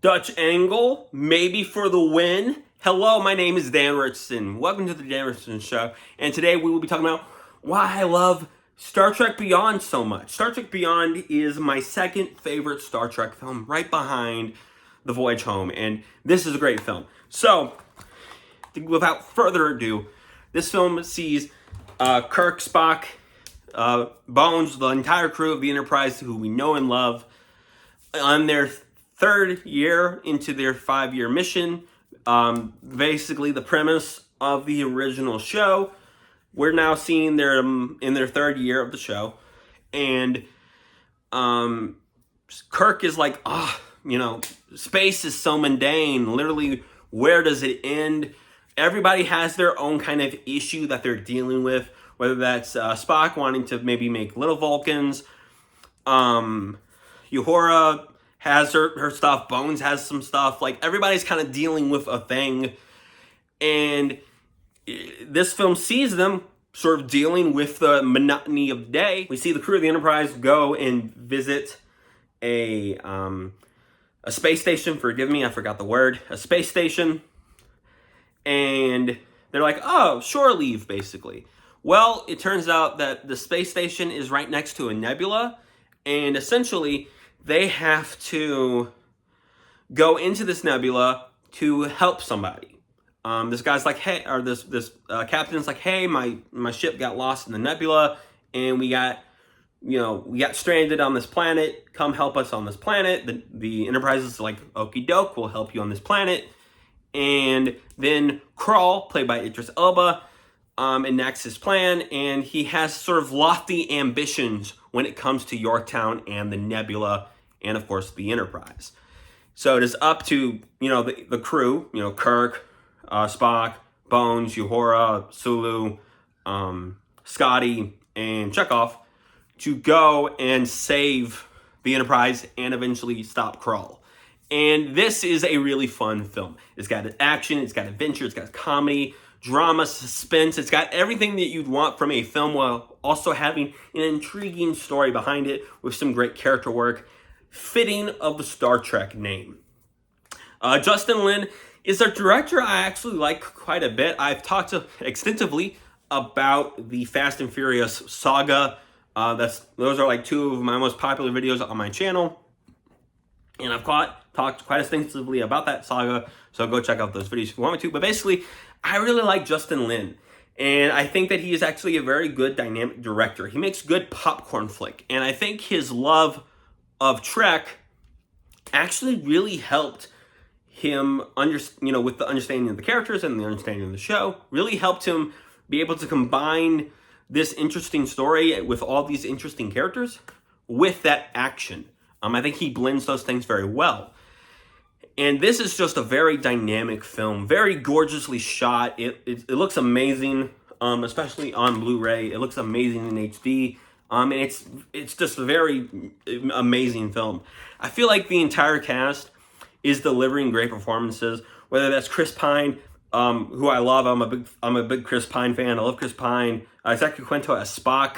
Dutch angle, maybe for the win. Hello, my name is Dan Richardson. Welcome to the Dan Richardson Show. And today we will be talking about why I love Star Trek Beyond so much. Star Trek Beyond is my second favorite Star Trek film, right behind The Voyage Home. And this is a great film. So, without further ado, this film sees Kirk, Spock, Bones, the entire crew of the Enterprise, who we know and love, on their third year into their 5-year mission. Basically, the premise of the original show. We're now seeing them in their third year of the show, and Kirk is like, space is so mundane. Literally, where does it end? Everybody has their own kind of issue that they're dealing with, whether that's Spock wanting to maybe make little Vulcans, Uhura has her stuff, Bones has some stuff. Like, everybody's kind of dealing with a thing, and this film sees them sort of dealing with the monotony of the day. We see the crew of the Enterprise go and visit a space station. Forgive me, I forgot the word. A space station. And they're like, oh, shore leave, basically. Well, it turns out that the space station is right next to a nebula, and essentially they have to go into this nebula to help somebody. This guy's like, hey, or this captain's like, hey, my ship got lost in the nebula, and we got stranded on this planet. Come help us on this planet. The Enterprise is like, okie doke, we'll help you on this planet. And then Karl, played by Idris Elba, enacts his plan, and he has sort of lofty ambitions when it comes to Yorktown and the nebula, and of course the Enterprise. So it is up to the crew, Kirk, Spock, Bones, Uhura, Sulu, Scotty, and Chekhov, to go and save the Enterprise and eventually stop Karl. And this is a really fun film. It's got action, it's got adventure, it's got comedy, drama, suspense. It's got everything that you'd want from a film while also having an intriguing story behind it with some great character work, fitting of the Star Trek name. Justin Lin is a director I actually like quite a bit. I've talked extensively about the Fast and Furious saga. Those are like two of my most popular videos on my channel. And I've talked quite extensively about that saga, so go check out those videos if you want me to. But basically, I really like Justin Lin, and I think that he is actually a very good dynamic director. He makes good popcorn flick, and I think his love of Trek actually really helped him, with the understanding of the characters and the understanding of the show, really helped him be able to combine this interesting story with all these interesting characters with that action. I think he blends those things very well. And this is just a very dynamic film, very gorgeously shot. It looks amazing, especially on Blu-ray. It looks amazing in HD. And it's just a very amazing film. I feel like the entire cast is delivering great performances, whether that's Chris Pine, who I love. I'm a big Chris Pine fan. I love Chris Pine. Zachary Quinto as Spock.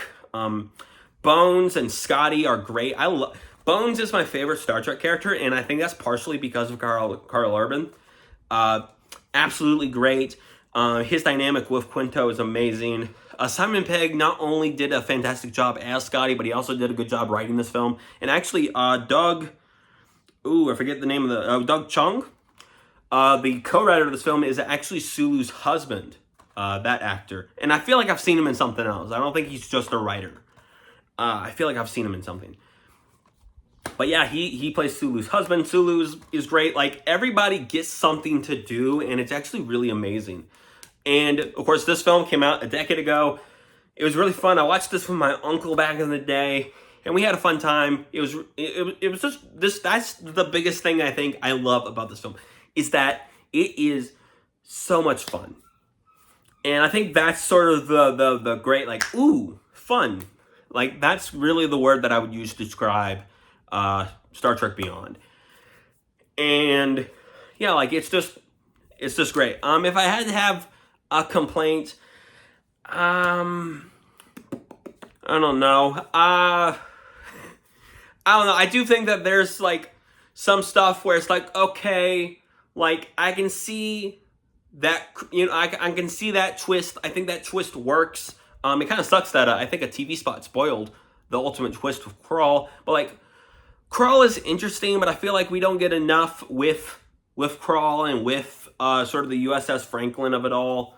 Bones and Scotty are great. Bones is my favorite Star Trek character, and I think that's partially because of Karl Urban. Absolutely great. His dynamic with Quinto is amazing. Simon Pegg not only did a fantastic job as Scotty, but he also did a good job writing this film. And actually, Doug Chung, the co-writer of this film, is actually Sulu's husband, that actor. And I feel like I've seen him in something else. I don't think he's just a writer. I feel like I've seen him in something. But yeah, he plays Sulu's husband. Sulu is great. Like, everybody gets something to do, and it's actually really amazing. And, of course, this film came out a decade ago. It was really fun. I watched this with my uncle back in the day, and we had a fun time. It was just this. That's the biggest thing I think I love about this film, is that it is so much fun. And I think that's sort of the great, like, ooh, fun. Like, that's really the word that I would use to describe Star Trek Beyond. And yeah, like, it's just great. If I had to have a complaint, I don't know. I don't know. I do think that there's, like, some stuff where it's like, okay, like I can see that, I can see that twist. I think that twist works. It kind of sucks that I think a TV spot spoiled the ultimate twist with Karl, but like Karl is interesting, but I feel like we don't get enough with Karl and with sort of the USS Franklin of it all.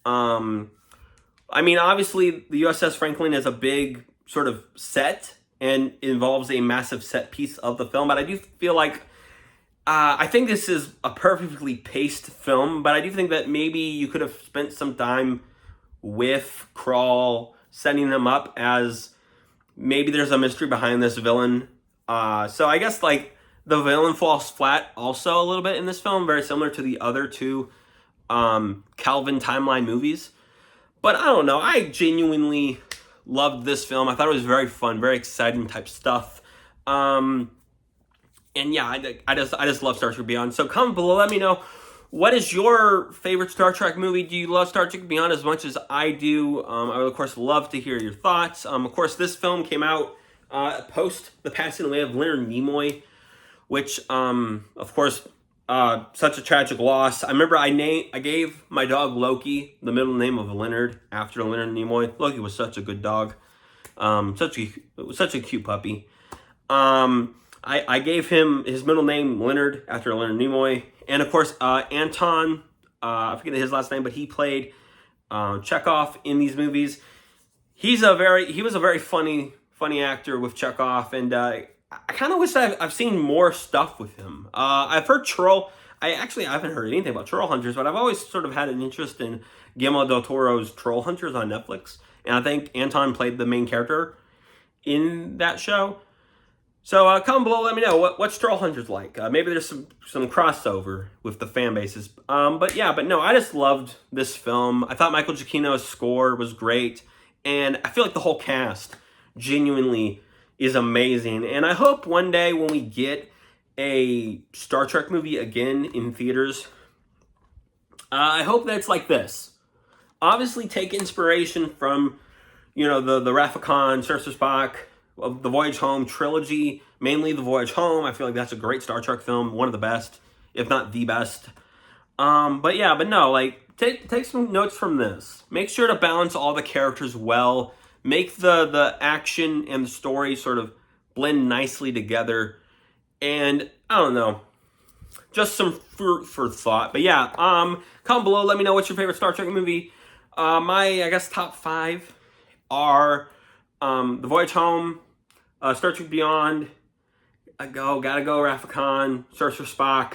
I mean, obviously, the USS Franklin is a big sort of set and involves a massive set piece of the film, but I do feel like I think this is a perfectly paced film, but I do think that maybe you could have spent some time with Karl, setting him up as maybe there's a mystery behind this villain. So I guess like the villain falls flat also a little bit in this film, very similar to the other two Calvin timeline movies. But I don't know, I genuinely loved this film. I thought it was very fun, very exciting type stuff. And yeah, I just love Star Trek Beyond. So comment below, let me know, what is your favorite Star Trek movie? Do you love Star Trek Beyond as much as I do? I would, of course, love to hear your thoughts. Of course, this film came out post the passing away of Leonard Nimoy, which, of course, such a tragic loss. I remember I gave my dog Loki the middle name of Leonard after Leonard Nimoy. Loki was such a good dog. Such a cute puppy. I gave him his middle name Leonard after Leonard Nimoy. And of course, Anton, I forget his last name, but he played Chekhov in these movies. He was a very funny actor with Chekhov, and I kind of wish I've seen more stuff with him. I've heard I haven't heard anything about Troll Hunters, but I've always sort of had an interest in Guillermo del Toro's Troll Hunters on Netflix, and I think Anton played the main character in that show. So comment below, let me know what's Troll Hunters like. Maybe there's some crossover with the fan bases. But no, I just loved this film. I thought Michael Giacchino's score was great, and I feel like the whole cast genuinely is amazing. And I hope one day when we get a Star Trek movie again in theaters, I hope that it's like this. Obviously, take inspiration from, the Wrath of Khan, Sister Spock, of the Voyage Home trilogy, mainly The Voyage Home. I feel like that's a great Star Trek film, one of the best, if not the best. But no, like take some notes from this. Make sure to balance all the characters well. Make the action and the story sort of blend nicely together. And I don't know, just some food for thought. But yeah, comment below, let me know what's your favorite Star Trek movie. My top 5 are The Voyage Home, Star Trek Beyond, Gotta Go, Wrath of Khan, Search for Spock,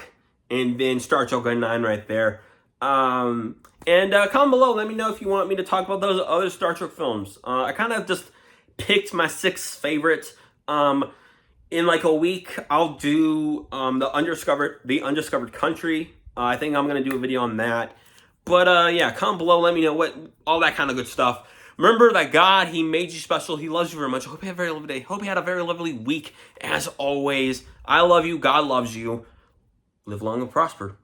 and then Star Trek 9 right there. And comment below, let me know if you want me to talk about those other Star Trek films. I kind of just picked my 6 favorites. In like a week, I'll do the Undiscovered Country. I think I'm gonna do a video on that. But yeah, comment below, let me know all that kind of good stuff. Remember that God, He made you special. He loves you very much. I hope you have a very lovely day. Hope you had a very lovely week. As always, I love you. God loves you. Live long and prosper.